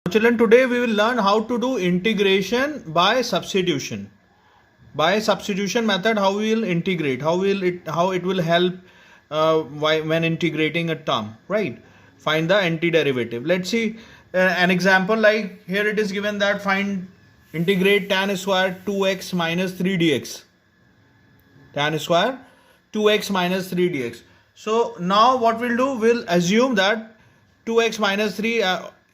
Children, today we will learn how to do integration by substitution. By substitution method, how we will integrate, how it will help when integrating a term, right? Find the antiderivative. Let's see an example. Like here it is given that integrate tan square 2x minus 3 dx. Tan square 2x minus 3 dx. So now what we'll do, we'll assume that 2x minus 3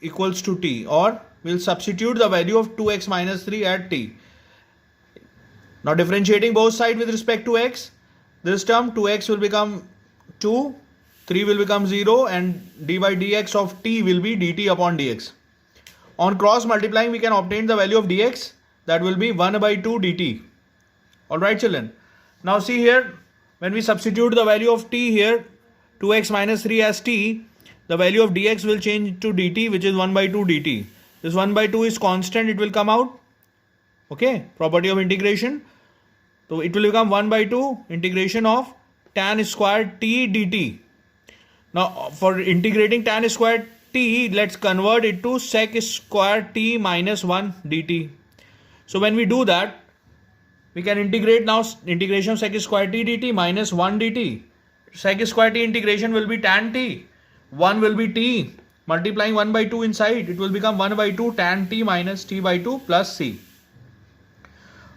equals to t, or we'll substitute the value of 2x minus 3 at t. Now differentiating both sides with respect to x, this term 2x will become 2, 3 will become 0, and d by dx of t will be dt upon dx. On cross multiplying we can obtain the value of dx, that will be 1 by 2 dt. Alright children. Now see here, when we substitute the value of t here, 2x minus 3 as t, the value of dx will change to dt, which is 1 by 2 dt. This 1 by 2 is constant, it will come out. Okay, property of integration. So it will become 1 by 2 integration of tan square t dt. Now for integrating tan square t, let's convert it to sec square t minus 1 dt. So when we do that, we can integrate now integration of sec square t dt minus 1 dt. Sec square t integration will be tan t. 1 will be t. Multiplying 1 by 2 inside, it will become 1 by 2 tan t minus t by 2 plus c.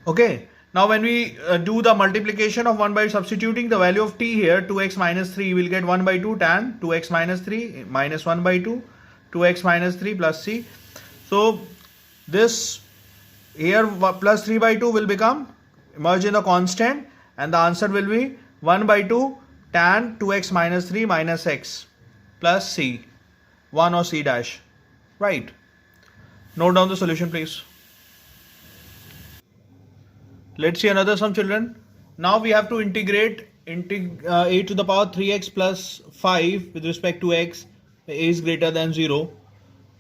Okay. Now when we do the multiplication of 1 by substituting the value of t here, 2x minus 3, we will get 1 by 2 tan 2x minus 3 minus 1 by 2, 2x minus 3 plus c. So this here plus 3 by 2 will become merge in the constant, and the answer will be 1 by 2 tan 2x minus 3 minus x plus c, 1 or c dash, right? Note down the solution please. Let's see another sum children. Now we have to integrate a to the power 3x plus 5 with respect to x. A is greater than 0,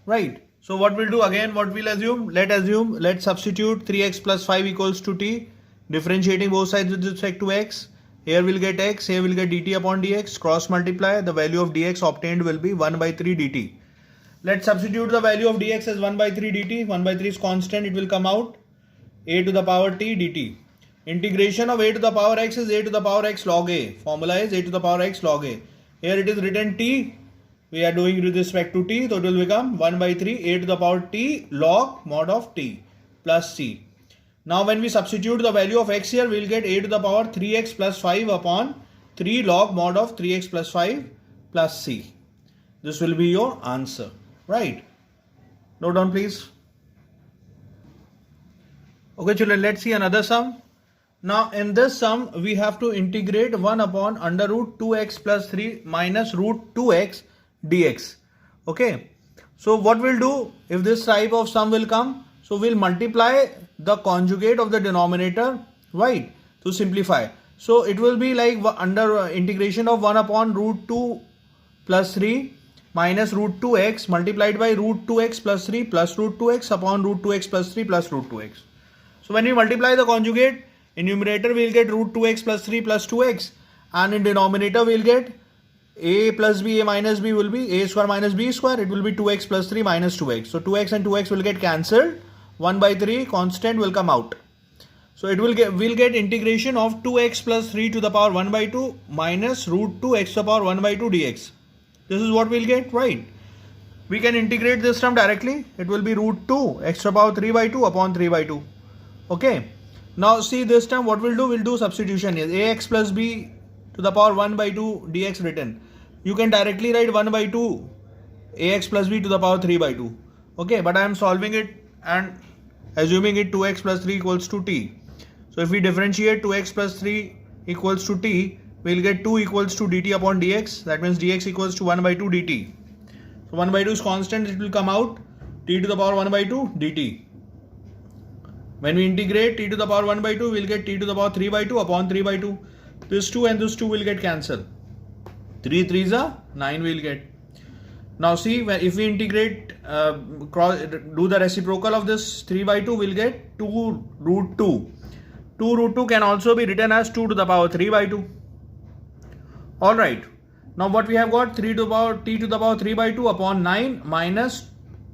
right? So what we'll do again, what we'll assume, let's substitute 3x plus 5 equals to t, differentiating both sides with respect to x. Here we'll get x, here we'll get dt upon dx, cross multiply, the value of dx obtained will be 1 by 3 dt. Let's substitute the value of dx as 1 by 3 dt, 1 by 3 is constant, it will come out a to the power t dt. Integration of a to the power x is a to the power x log a, formula is a to the power x log a. Here it is written t, we are doing with respect to t, so it will become 1 by 3 a to the power t log mod of t plus c. Now when we substitute the value of x here, we will get a to the power 3x plus 5 upon 3 log mod of 3x plus 5 plus c. This will be your answer, right? Note down please. Okay children, let's see another sum. Now in this sum, we have to integrate 1 upon under root 2x plus 3 minus root 2x dx. Okay. So what we'll do, if this type of sum will come, so we'll multiply the conjugate of the denominator, right, to simplify. So it will be like under integration of 1 upon root 2 plus 3 minus root 2x multiplied by root 2x plus 3 plus root 2x upon root 2x plus 3 plus root 2x. So when we multiply the conjugate, in numerator we will get root 2x plus 3 plus 2x, and in denominator we will get a plus b, a minus b will be a square minus b square, it will be 2x plus 3 minus 2x. So 2x and 2x will get cancelled, 1 by 3 constant will come out. So it will get, we'll get integration of 2x plus 3 to the power 1 by 2 minus root 2x to the power 1 by 2 dx. This is what we'll get, right? We can integrate this term directly. It will be root 2 x to the power 3 by 2 upon 3 by 2. Okay. Now see this term, what we'll do, we'll do substitution here. Ax plus b to the power 1 by 2 dx written. You can directly write 1 by 2 ax plus b to the power 3 by 2. Okay, but I am solving it and assuming it 2x plus 3 equals to t. So if we differentiate 2x plus 3 equals to t, we will get 2 equals to dt upon dx. That means dx equals to 1 by 2 dt. So 1 by 2 is constant, it will come out t to the power 1 by 2 dt. When we integrate t to the power 1 by 2, we will get t to the power 3 by 2 upon 3 by 2. This 2 and this 2 will get cancelled. 3 3s are 9 we will get. Now see, if we integrate, do the reciprocal of this 3 by 2, we will get 2 root 2. 2 root 2 can also be written as 2 to the power 3 by 2. Alright. Now what we have got, 3 to the power t to the power 3 by 2 upon 9 minus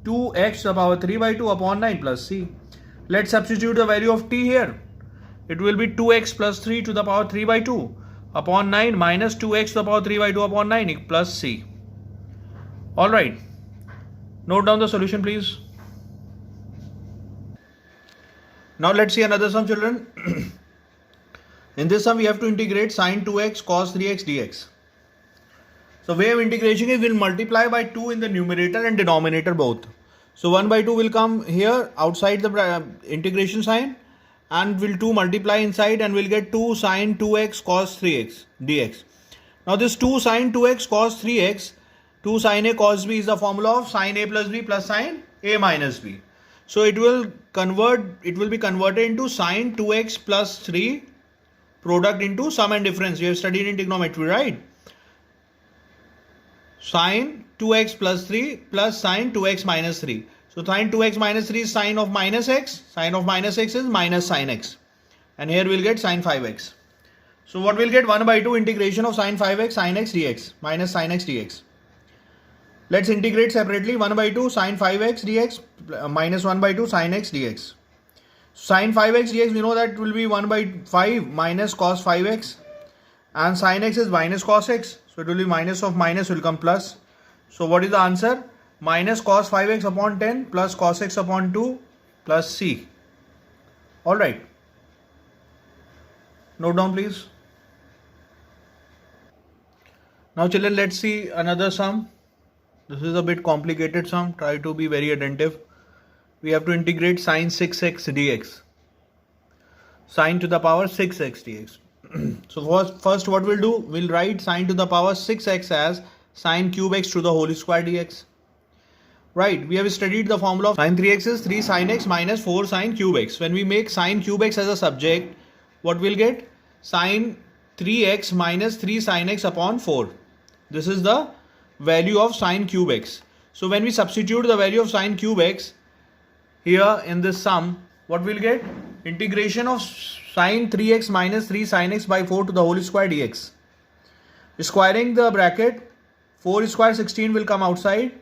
2x to the power 3 by 2 upon 9 plus c. Let's substitute the value of t here. It will be 2x plus 3 to the power 3 by 2 upon 9 minus 2x to the power 3 by 2 upon 9 plus c. Alright. Note down the solution please. Now let's see another sum, children. In this sum we have to integrate sin 2x cos 3x dx. So way of integration is we'll multiply by 2 in the numerator and denominator both. So 1 by 2 will come here outside the integration sign, and we'll 2 multiply inside and we'll get 2 sin 2x cos 3x dx. Now this 2 sin 2x cos 3x, 2 sin a cos b is the formula of sin a plus b plus sin a minus b. So it will be converted into sin 2x plus 3 product into sum and difference. You have studied in trigonometry, right? Sin 2x plus 3 plus sin 2x minus 3. So sin 2x minus 3 is sin of minus x. Sin of minus x is minus sin x. And here we'll get sin 5x. So what we'll get? 1 by 2 integration of sin 5x sin x dx minus sin x dx. Let's integrate separately. 1 by 2 sin 5x dx minus 1 by 2 sin x dx. Sin 5x dx, we know that it will be 1 by 5 minus cos 5x. And sin x is minus cos x. So it will be minus of minus will come plus. So what is the answer? Minus cos 5x upon 10 plus cos x upon 2 plus c. Alright. Note down please. Now children, let's see another sum. This is a bit complicated sum. Try to be very attentive. We have to integrate sin 6x dx. Sin to the power 6x dx. So first what we'll do, we'll write sin to the power 6x as sin cube x to the whole square dx. Right, we have studied the formula of sin 3x is 3 sin x minus 4 sin cube x. When we make sin cube x as a subject, what we'll get? Sin 3x minus 3 sin x upon 4. This is the value of sin cube x. So when we substitute the value of sin cube x here in this sum, what we'll get? Integration of sin 3x minus 3 sin x by 4 to the whole square dx. Squaring the bracket, 4 square 16 will come outside.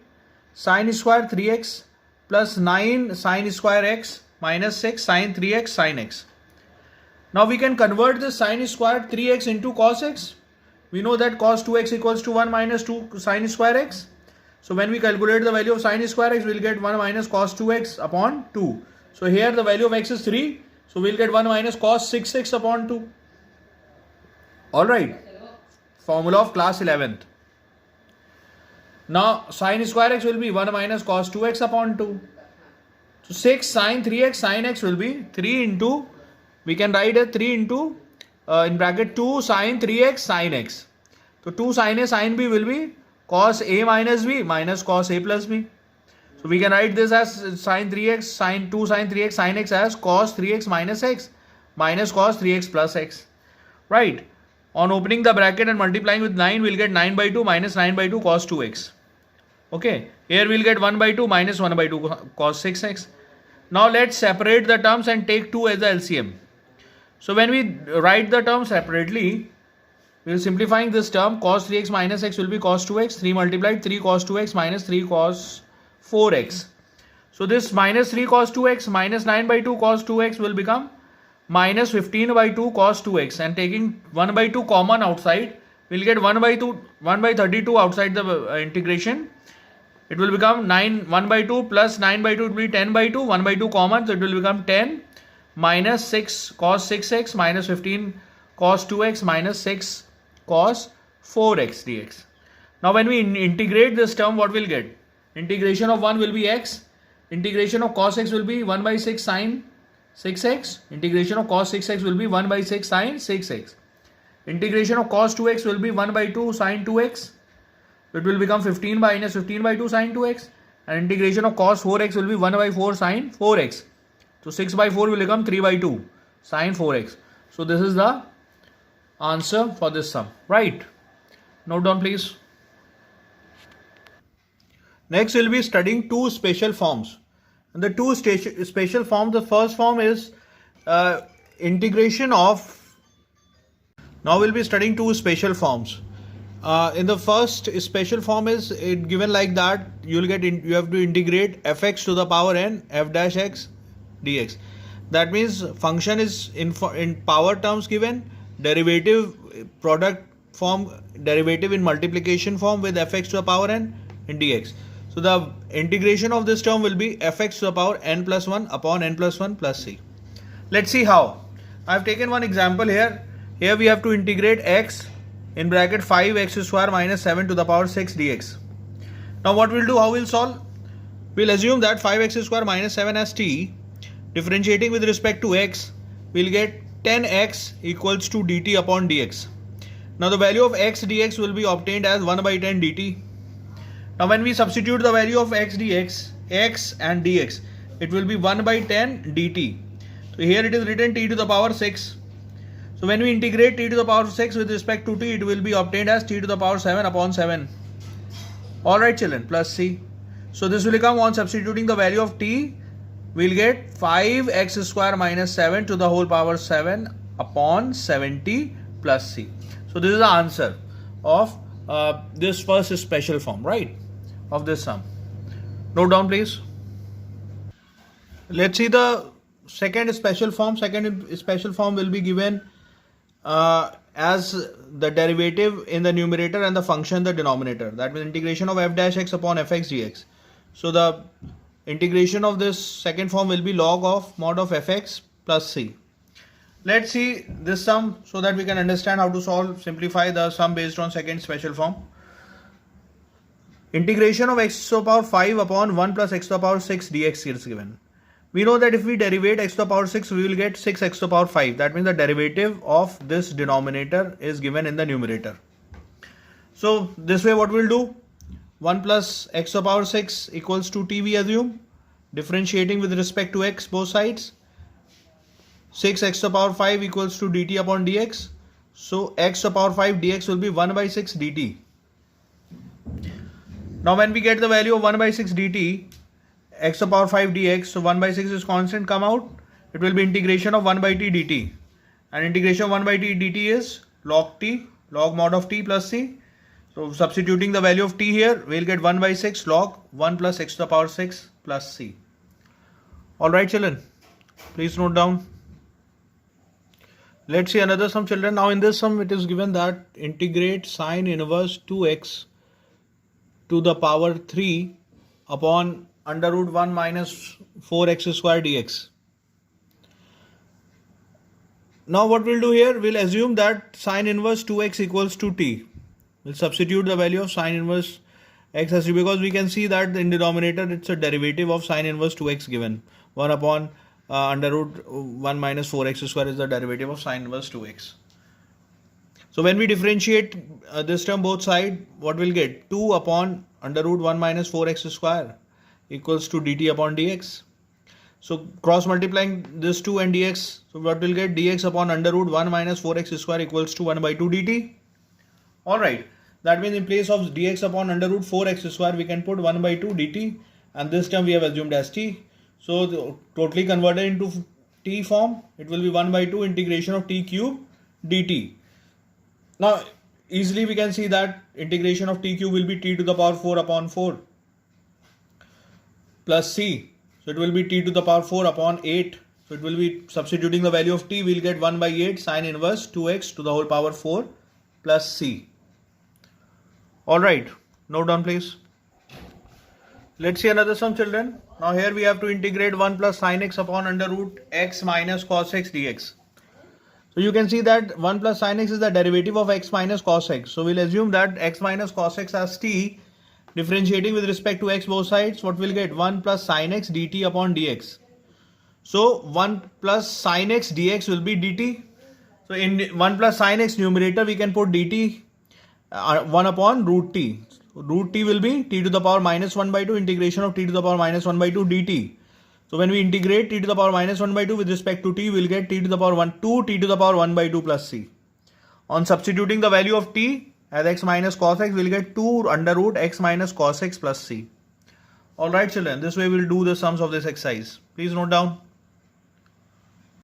Sin square 3x plus 9 sin square x minus 6 sin 3x sin x. Now we can convert this sin square 3x into cos x. We know that cos 2x equals to 1 minus 2 sin square x. So when we calculate the value of sin square x, we'll get 1 minus cos 2x upon 2. So here the value of x is 3. So we'll get 1 minus cos 6x upon 2. Alright. Formula of class 11th. Now sin square x will be 1 minus cos 2x upon 2. So 6 sin 3x sin x will be 3 into, we can write it 3 into in bracket 2 sin 3x sin x. So 2 sin a sin b will be cos a minus b minus cos a plus b. So we can write this as sin 3x sin 2 sin 3x sin x as cos 3x minus x minus cos 3x plus x. Right. On opening the bracket and multiplying with 9, we'll get 9 by 2 minus 9 by 2 cos 2x. Okay. Here we'll get 1 by 2 minus 1 by 2 cos 6x. Now let's separate the terms and take 2 as the LCM. So when we write the terms separately, we will simplifying this term. Cos 3x minus x will be cos 2x. 3 multiplied 3 cos 2x minus 3 cos 4x. So this minus 3 cos 2x minus 9 by 2 cos 2x will become minus 15 by 2 cos 2x, and taking 1 by 2 common outside, we'll get 1 by 32 outside the integration. It will become 1 by 2 plus 9 by 2 will be 10 by 2, 1 by 2 common, so it will become 10 minus 6 cos 6x minus 15 cos 2x minus 6 cos 4x dx. Now when we integrate this term, what we'll get? Integration of 1 will be x, integration of cos x will be 1 by 6 sin 6x, integration of cos 6x will be 1 by 6 sin 6x, integration of cos 2x will be 1 by 2 sin 2x, it will become 15 minus 15 by 2 sin 2x, and integration of cos 4x will be 1 by 4 sin 4x. So 6 by 4 will become 3 by 2 sin 4x. So this is the answer for this sum, right? Note down please. Next we'll be studying two special forms. And the two special forms, the first form is integration of, now we'll be studying two special forms. In the first special form is it given like that. You have to integrate fx to the power n f dash x dx. That means function is in power terms given, derivative product form, derivative in multiplication form with fx to the power n in dx. So the integration of this term will be fx to the power n plus 1 upon n plus 1 plus c. Let's see how. I have taken one example here. Here we have to integrate x in bracket 5x square minus 7 to the power 6 dx. Now what we'll do, how we'll solve? We'll assume that 5x square minus 7 as t. Differentiating with respect to x, we'll get 10x equals to dt upon dx. Now the value of x dx will be obtained as 1 by 10 dt. Now when we substitute the value of x dx, x and dx, it will be 1 by 10 dt. So here it is written t to the power 6. So when we integrate t to the power 6 with respect to t, it will be obtained as t to the power 7 upon 7. Alright children, plus c. So this will become, on substituting the value of t, we'll get 5x square minus 7 to the whole power 7 upon 70 plus c. So this is the answer of this first special form, right, of this sum. Note down please. Let's see the second special form. Second special form will be given as the derivative in the numerator and the function in the denominator. That means integration of f dash x upon fx dx. So the integration of this second form will be log of mod of fx plus c. Let's see this sum so that we can understand how to simplify the sum based on second special form. Integration of x to the power 5 upon 1 plus x to the power 6 dx is given. We know that if we derivate x to the power 6, we will get 6x to the power 5. That means the derivative of this denominator is given in the numerator. So this way what we'll do, 1 plus x to the power 6 equals to t, we assume, differentiating with respect to x both sides. 6x to the power 5 equals to dt upon dx. So x to the power 5 dx will be 1 by 6 dt. Now when we get the value of 1 by 6 dt, x to the power 5 dx, so 1 by 6 is constant, come out. It will be integration of 1 by t dt. And integration of 1 by t dt is log t, log mod of t plus c. So substituting the value of t here, we'll get 1 by 6 log 1 plus x to the power 6 plus c. Alright children, please note down. Let's see another sum children. Now in this sum it is given that integrate sine inverse 2x to the power 3 upon under root 1 minus 4x square dx. Now what we'll do here, we'll assume that sine inverse 2x equals to t. We'll substitute the value of sine inverse x as t, because we can see that in denominator it's a derivative of sine inverse 2x given. 1 upon under root 1 minus 4x square is the derivative of sine inverse 2x. So when we differentiate this term both sides, what we'll get? 2 upon under root 1 minus 4x square equals to dt upon dx. So cross multiplying this 2 and dx, so what we'll get? Dx upon under root 1 minus 4x square equals to 1 by 2 dt. Alright, that means in place of dx upon under root 4x square we can put 1 by 2 dt, and this term we have assumed as t. So totally converted into t form, it will be 1 by 2 integration of t cube dt. Now easily we can see that integration of t cube will be t to the power 4 upon 4 plus c. So it will be t to the power 4 upon 8. So it will be, substituting the value of t, we'll get 1 by 8 sine inverse 2x to the whole power 4 plus c. Alright, note down please. Let's see another sum children. Now here we have to integrate 1 plus sine x upon under root x minus cos x dx. So you can see that 1 plus sine x is the derivative of x minus cos x. So we'll assume that x minus cos x as t. Differentiating with respect to x both sides, what we'll get? 1 plus sine x dt upon dx. So 1 plus sine x dx will be dt. So in 1 plus sine x numerator we can put dt 1 upon root t. Root t will be t to the power minus 1 by 2 integration of t to the power minus 1 by 2 dt. So when we integrate t to the power minus 1 by 2 with respect to t, we'll get t to the power 1, 2 t to the power 1 by 2 plus c. On substituting the value of t as x minus cos x, we'll get 2 under root x minus cos x plus c. Alright children, this way we'll do the sums of this exercise. Please note down.